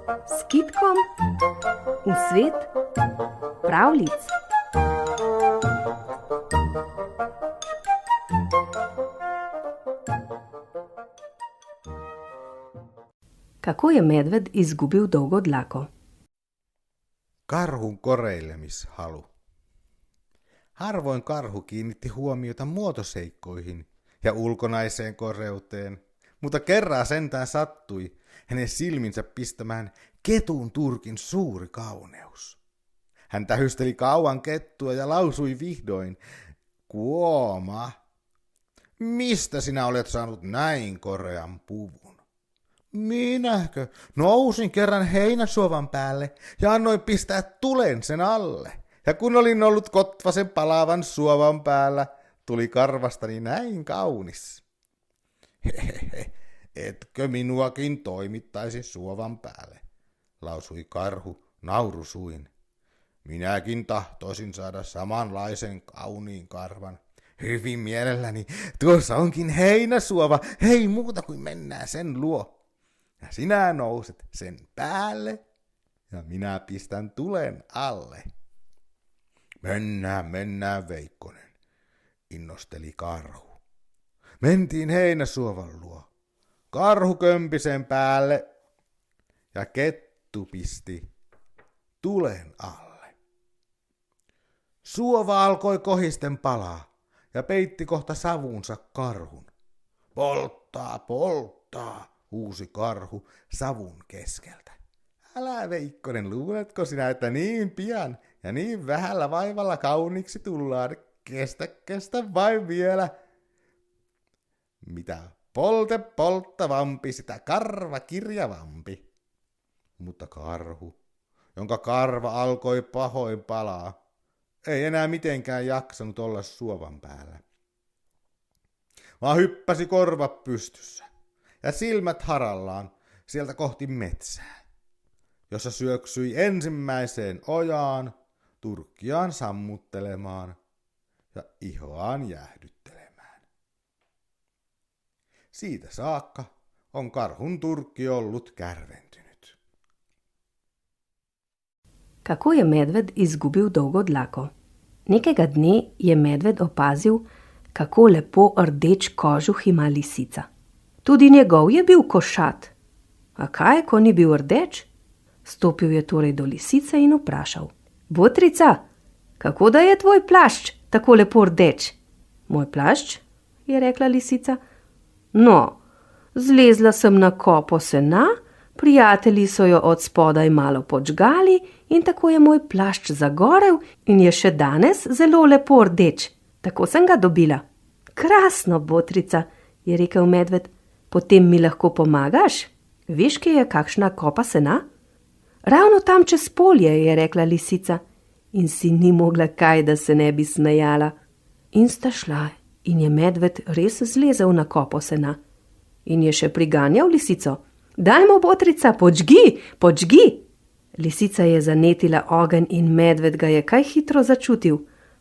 s Kitkom v svet pravljic. Kako je medved izgubil dolgo dlako? Karhun koreilemishalu. Harvoin karhu kiinnitti huomiota muotoseikkoihin ja ulkonaiseen koreuteen, mutta kerran sentään sattui hänen silminsä pistämään ketun turkin suuri kauneus. Hän tähysteli kauan kettua ja lausui vihdoin, "Kuoma, mistä sinä olet saanut näin korean puvun?" "Minäkö? Nousin kerran heinäsuovan päälle ja annoin pistää tulen sen alle. Ja kun olin ollut kotvasen palavan suovan päällä, tuli karvastani näin kaunis." "Hehehe, etkö minuakin toimittaisi suovan päälle?" lausui karhu naurusuin. "Minäkin tahtoisin saada samanlaisen kauniin karvan. Hyvin mielelläni, tuossa onkin heinäsuova, hei muuta kuin mennään sen luo. Ja sinä nouset sen päälle ja minä pistän tulen alle." Mennään, Veikkonen, innosteli karhu. Mentiin heinäsuovan luo. Karhu kömpi sen päälle ja kettu pisti tulen alle. Suova alkoi kohisten palaa ja peitti kohta savunsa karhun. Polttaa, huusi karhu savun keskeltä. "Älä, Veikkonen, luuletko sinä, että niin pian ja niin vähällä vaivalla kauniiksi tullaan? Kestä vain vielä." "Mitä polttavampi, sitä karva kirjavampi." Mutta karhu, jonka karva alkoi pahoin palaa, ei enää mitenkään jaksanut olla suovan päällä, vaan hyppäsi korvat pystyssä ja silmät harallaan sieltä kohti metsää, jossa syöksyi ensimmäiseen ojaan turkkiaan sammuttelemaan ja ihoaan jäähdyttelemään. Siitä saakka on karhun turkki ollut kärventynyt. Kako je medved izgubil dolgo dlako? Nekega dne je medved opazil, kako lepo rdeč kožuh ima lisica. Tudi njegov je bil košat. A kaj, ko ni bil rdeč? Stopil je torej do lisice in vprašal: "Botrica, kako da je tvoj plašč tako lepo rdeč?" "Moj plašč?" je rekla lisica. "No, zlezla sem na kopo sena, prijatelji so jo od spodaj malo podžgali in tako je moj plašč zagorel in je še danes zelo lepo rdeč. Tako sem ga dobila." "Krasno, Botrica," je rekel medved. "Potem mi lahko pomagaš? Veš, kje je kakšna kopa sena?" "Ravno tam čez polje," je rekla lisica in si ni mogla kaj, da se ne bi smejala. In sta šla in je medved res zlezel na kopo sena in je še priganjal lisico. "Dajmo, Botrica, podžgi!" Lisica je zanetila ogenj in medved ga je kaj hitro začutil.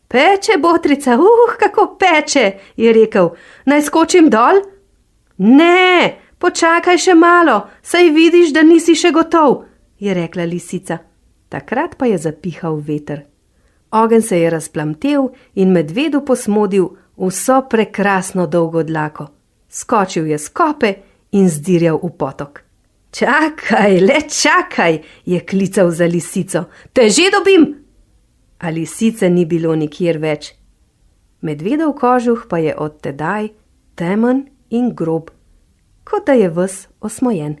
"Peče, Botrica, kako peče," je rekel. "Naj skočim dol?" "Ne, počakaj še malo, saj vidiš, da nisi še gotov," je rekla lisica. Takrat pa je zapihal veter. Ogenj se je razplamtel in medvedu posmodil vso prekrasno dolgo dlako. Skočil je s kope in zdirjal v potok. "Čakaj, le čakaj," je klical za lisico. "Te že dobim!" A lisice ni bilo nikjer več. Medvedov kožuh pa je od tedaj temen in grob, kot da je ves osmojen.